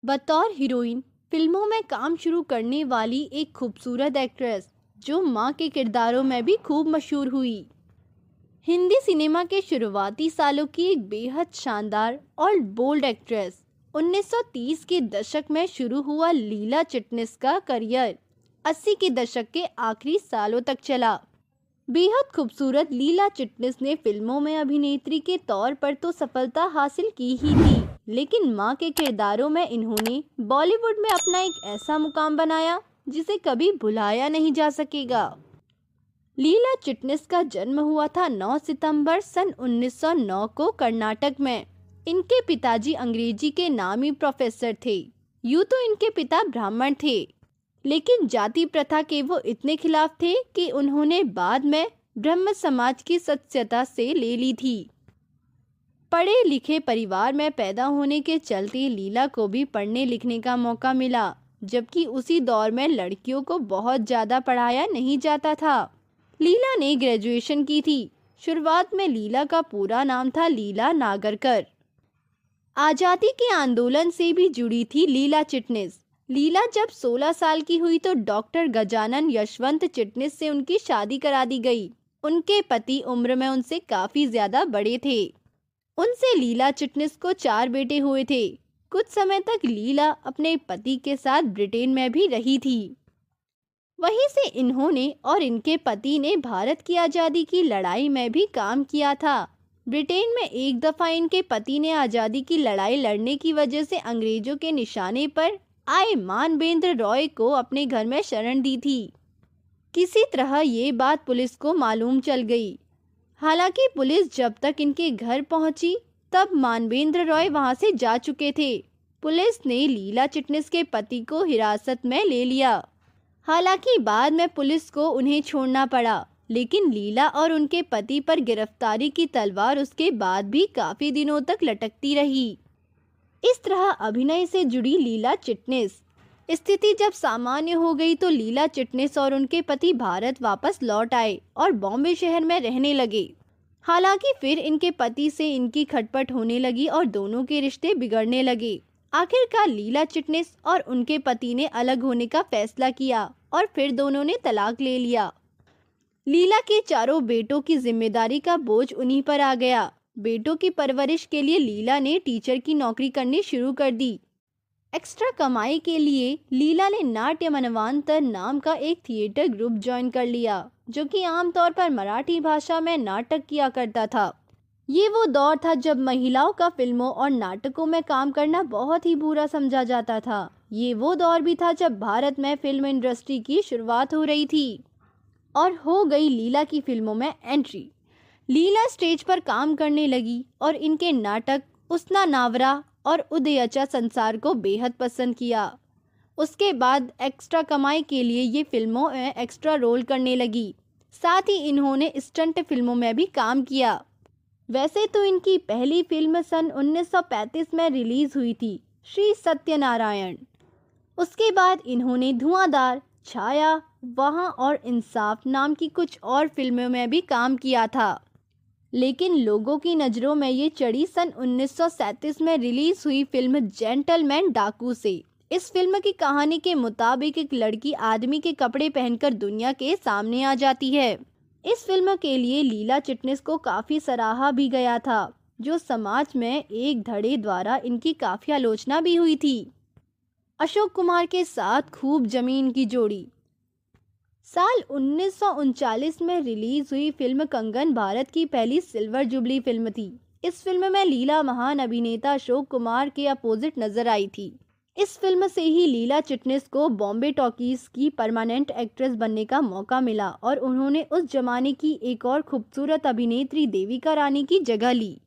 बतौर हीरोइन फिल्मों में काम शुरू करने वाली एक खूबसूरत एक्ट्रेस जो माँ के किरदारों में भी खूब मशहूर हुई। हिंदी सिनेमा के शुरुआती सालों की एक बेहद शानदार और बोल्ड एक्ट्रेस। 1930 के दशक में शुरू हुआ लीला चिटनिस का करियर 80 के दशक के आखिरी सालों तक चला। बेहद खूबसूरत लीला चिटनिस ने फिल्मों में अभिनेत्री के तौर पर तो सफलता हासिल की ही थी, लेकिन माँ के किरदारों में इन्होंने बॉलीवुड में अपना एक ऐसा मुकाम बनाया जिसे कभी भुलाया नहीं जा सकेगा। लीला चिटनिस का जन्म हुआ था 9 सितंबर सन 1909 को कर्नाटक में। इनके पिताजी अंग्रेजी के नामी प्रोफेसर थे। यूं तो इनके पिता ब्राह्मण थे, लेकिन जाति प्रथा के वो इतने खिलाफ थे कि उन्होंने बाद में ब्रह्म समाज की सदस्यता से ले ली थी। पढ़े लिखे परिवार में पैदा होने के चलते लीला को भी पढ़ने लिखने का मौका मिला, जबकि उसी दौर में लड़कियों को बहुत ज़्यादा पढ़ाया नहीं जाता था। लीला ने ग्रेजुएशन की थी। शुरुआत में लीला का पूरा नाम था लीला नागरकर। आज़ादी के आंदोलन से भी जुड़ी थी लीला चिटनिस। लीला जब 16 साल की हुई तो डॉक्टर गजानन यशवंत चिटनिस से उनकी शादी करा दी गई। उनके पति उम्र में उनसे काफ़ी ज़्यादा बड़े थे। उनसे लीला चिटनिस को 4 बेटे हुए थे। कुछ समय तक लीला अपने पति के साथ ब्रिटेन में भी रही थी। वहीं से इन्होंने और इनके पति ने भारत की आज़ादी की लड़ाई में भी काम किया था। ब्रिटेन में एक दफ़ा इनके पति ने आज़ादी की लड़ाई लड़ने की वजह से अंग्रेजों के निशाने पर आए मानवेंद्र रॉय को अपने घर में शरण दी थी। किसी तरह ये बात पुलिस को मालूम चल गई। हालांकि पुलिस जब तक इनके घर पहुंची तब मानवेंद्र रॉय वहां से जा चुके थे। पुलिस ने लीला चिटनिस के पति को हिरासत में ले लिया। हालांकि बाद में पुलिस को उन्हें छोड़ना पड़ा, लेकिन लीला और उनके पति पर गिरफ्तारी की तलवार उसके बाद भी काफी दिनों तक लटकती रही। इस तरह अभिनय से जुड़ी लीला चिटनिस। स्थिति जब सामान्य हो गई तो लीला चिटनिस और उनके पति भारत वापस लौट आए और बॉम्बे शहर में रहने लगे। हालांकि फिर इनके पति से इनकी खटपट होने लगी और दोनों के रिश्ते बिगड़ने लगे। आखिरकार लीला चिटनिस और उनके पति ने अलग होने का फैसला किया और फिर दोनों ने तलाक ले लिया। लीला के चारों बेटों की जिम्मेदारी का बोझ उन्हीं पर आ गया। बेटों की परवरिश के लिए लीला ने टीचर की नौकरी करनी शुरू कर दी। एक्स्ट्रा कमाई के लिए लीला ने नाट्य मनवांतर नाम का एक थिएटर ग्रुप ज्वाइन कर लिया, जो कि आमतौर पर मराठी भाषा में नाटक किया करता था। ये वो दौर था जब महिलाओं का फिल्मों और नाटकों में काम करना बहुत ही बुरा समझा जाता था। ये वो दौर भी था जब भारत में फिल्म इंडस्ट्री की शुरुआत हो रही थी और हो गई लीला की फिल्मों में एंट्री। लीला स्टेज पर काम करने लगी और इनके नाटक उसना नावरा और उदयचा संसार को बेहद पसंद किया। उसके बाद एक्स्ट्रा कमाई के लिए ये फिल्मों में एक्स्ट्रा रोल करने लगी। साथ ही इन्होंने स्टंट फिल्मों में भी काम किया। वैसे तो इनकी पहली फिल्म सन 1935 में रिलीज हुई थी, श्री सत्यनारायण। उसके बाद इन्होंने धुआंधार, छाया, वहाँ और इंसाफ नाम की कुछ और फिल्मों में भी काम किया था, लेकिन लोगों की नज़रों में ये चढ़ी सन 1937 में रिलीज हुई फिल्म जेंटलमैन डाकू से। इस फिल्म की कहानी के मुताबिक एक लड़की आदमी के कपड़े पहनकर दुनिया के सामने आ जाती है। इस फिल्म के लिए लीला चिटनिस को काफ़ी सराहा भी गया था, जो समाज में एक धड़े द्वारा इनकी काफ़ी आलोचना भी हुई थी। अशोक कुमार के साथ खूब जमीन की जोड़ी। साल 1939 में रिलीज हुई फिल्म कंगन भारत की पहली सिल्वर जुबली फिल्म थी। इस फिल्म में लीला महान अभिनेता अशोक कुमार के अपोजिट नजर आई थी। इस फिल्म से ही लीला चिटनिस को बॉम्बे टॉकीज की परमानेंट एक्ट्रेस बनने का मौका मिला और उन्होंने उस जमाने की एक और खूबसूरत अभिनेत्री देविका रानी की जगह ली।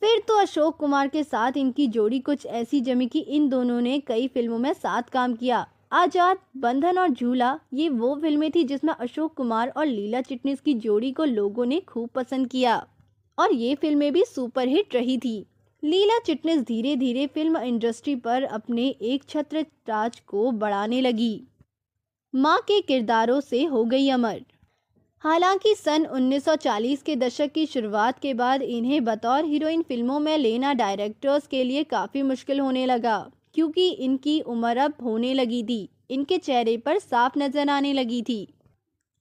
फिर तो अशोक कुमार के साथ इनकी जोड़ी कुछ ऐसी जमी कि इन दोनों ने कई फिल्मों में साथ काम किया। आजाद, बंधन और झूला ये वो फिल्में थी जिसमें अशोक कुमार और लीला चिटनिस की जोड़ी को लोगों ने खूब पसंद किया और ये फिल्में भी सुपरहिट रही थी। लीला चिटनिस धीरे धीरे फिल्म इंडस्ट्री पर अपने एक छत्र राज को बढ़ाने लगी। माँ के किरदारों से हो गई अमर। हालांकि सन 1940 के दशक की शुरुआत के बाद इन्हें बतौर हीरोइन फिल्मों में लेना डायरेक्टर्स के लिए काफ़ी मुश्किल होने लगा, क्योंकि इनकी उम्र अब होने लगी थी। इनके चेहरे पर साफ नजर आने लगी थी।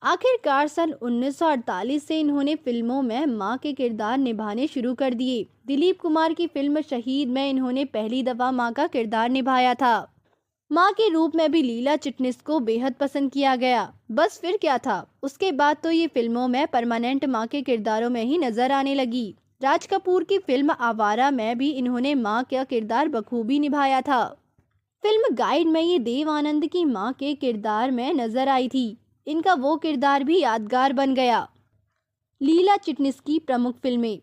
आखिरकार सन 1948 से इन्होंने फिल्मों में मां के किरदार निभाने शुरू कर दिए। दिलीप कुमार की फिल्म शहीद में इन्होंने पहली दफा मां का किरदार निभाया था। मां के रूप में भी लीला चिटनिस को बेहद पसंद किया गया। बस फिर क्या था, उसके बाद तो ये फिल्मों में परमानेंट मां के किरदारों में ही नजर आने लगी। राज कपूर की फिल्म आवारा में भी इन्होंने मां का किरदार बखूबी निभाया था। फिल्म गाइड में ये देव आनंद की मां के किरदार में नजर आई थी। इनका वो किरदार भी यादगार बन गया। लीला चिटनिस की प्रमुख फिल्में।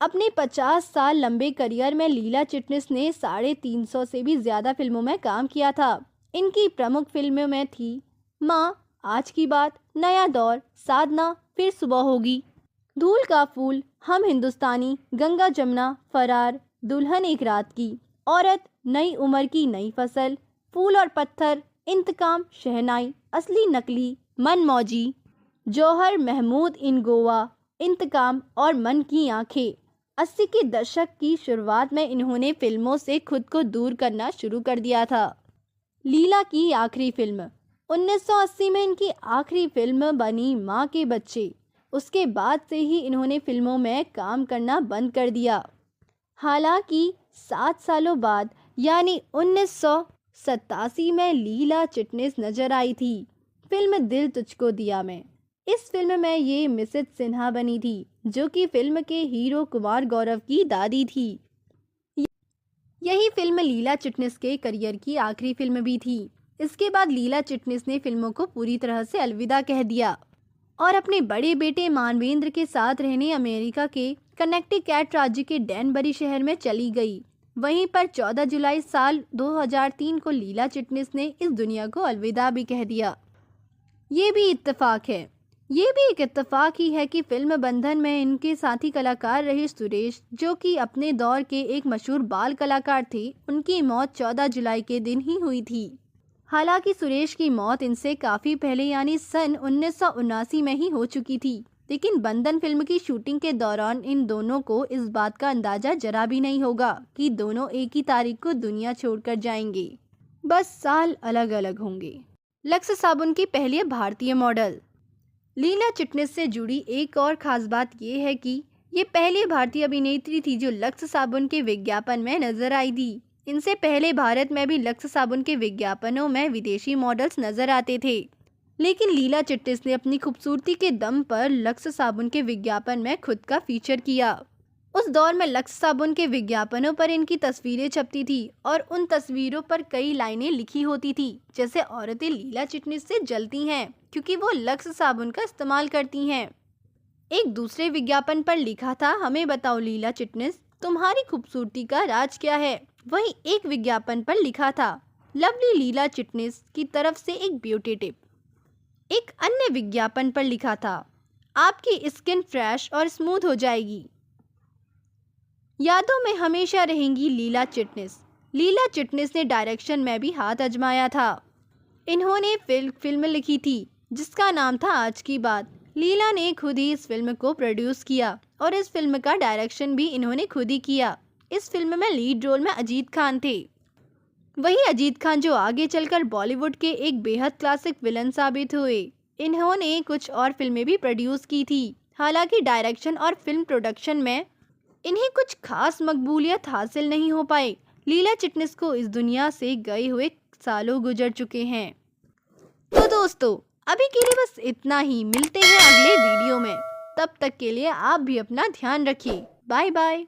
अपने 50 साल लंबे करियर में लीला चिटनिस ने 350 से भी ज्यादा फिल्मों में काम किया था। इनकी प्रमुख फिल्मों में थी माँ, आज की बात, नया दौर, साधना, फिर सुबह होगी, धूल का फूल, हम हिंदुस्तानी, गंगा जमुना, फरार, दुल्हन एक रात की, औरत, नई उम्र की नई फसल, फूल और पत्थर, इंतकाम, शहनाई, असली नकली, मन मौजी, जौहर, महमूद इन गोवा, इंतकाम और मन की आंखें। 80 के दशक की शुरुआत में इन्होंने फिल्मों से खुद को दूर करना शुरू कर दिया था। लीला की आखिरी फिल्म 1980 में इनकी आखिरी फिल्म बनी माँ के बच्चे। उसके बाद से ही इन्होंने फिल्मों में काम करना बंद कर दिया। हालांकि 7 सालों बाद यानी 1987 में लीला चिटनिस नजर आई थी फिल्म दिल तुझको दिया में। इस फिल्म में ये मिसेस सिन्हा बनी थी, जो कि फिल्म के हीरो कुमार गौरव की दादी थी। यही फिल्म लीला चिटनिस के करियर की आखिरी फिल्म भी थी। इसके बाद लीला चिटनिस ने फिल्मों को पूरी तरह से अलविदा कह दिया और अपने बड़े बेटे मानवेंद्र के साथ रहने अमेरिका के कनेक्टिकट राज्य के डैनबरी शहर में चली गई। वहीं पर 14 जुलाई साल 2003 को लीला चिटनिस ने इस दुनिया को अलविदा भी कह दिया। ये भी एक इत्तेफाक ही है कि फिल्म बंधन में इनके साथी कलाकार रहे सुरेश, जो कि अपने दौर के एक मशहूर बाल कलाकार थे, उनकी मौत 14 जुलाई के दिन ही हुई थी। हालांकि सुरेश की मौत इनसे काफी पहले यानी सन 1979 में ही हो चुकी थी, लेकिन बंधन फिल्म की शूटिंग के दौरान इन दोनों को इस बात का अंदाजा जरा भी नहीं होगा कि दोनों एक ही तारीख को दुनिया छोड़कर जाएंगे। बस साल अलग अलग होंगे। लक्स साबुन की पहली भारतीय मॉडल। लीला चिटनिस से जुड़ी एक और खास बात यह है कि ये पहली भारतीय अभिनेत्री थी जो लक्स साबुन के विज्ञापन में नजर आई थी। इनसे पहले भारत में भी लक्स साबुन के विज्ञापनों में विदेशी मॉडल्स नजर आते थे, लेकिन लीला चिटनिस ने अपनी खूबसूरती के दम पर लक्स साबुन के विज्ञापन में खुद का फीचर किया। उस दौर में लक्स साबुन के विज्ञापनों पर इनकी तस्वीरें छपती थी और उन तस्वीरों पर कई लाइनें लिखी होती थी, जैसे औरतें लीला चिटनिस से जलती हैं क्योंकि वो लक्स साबुन का इस्तेमाल करती हैं। एक दूसरे विज्ञापन पर लिखा था, हमें बताओ लीला चिटनिस, तुम्हारी खूबसूरती का राज क्या है। वहीं एक विज्ञापन पर लिखा था, लवली लीला चिटनिस की तरफ से एक ब्यूटी टिप। एक अन्य विज्ञापन पर लिखा था, आपकी स्किन फ्रेश और स्मूथ हो जाएगी। यादों में हमेशा रहेंगी लीला चिटनिस। लीला चिटनिस ने डायरेक्शन में भी हाथ आजमाया था। इन्होंने फिल्म लिखी थी जिसका नाम था आज की बात। लीला ने खुद ही इस फिल्म को प्रोड्यूस किया और इस फिल्म का डायरेक्शन भी इन्होंने खुद ही किया। इस फिल्म में लीड रोल में अजीत खान थे। वही अजीत खान जो आगे चलकर बॉलीवुड के एक बेहद क्लासिक विलन साबित हुए। इन्होंने कुछ और फिल्में भी प्रोड्यूस की थी। हालांकि डायरेक्शन और फिल्म प्रोडक्शन में इन्हें कुछ खास मकबूलियत हासिल नहीं हो पाई। लीला चिटनिस को इस दुनिया से गए हुए सालों गुजर चुके हैं। तो दोस्तों, अभी के लिए बस इतना ही। मिलते हैं अगले वीडियो में। तब तक के लिए आप भी अपना ध्यान रखिए। Bye bye.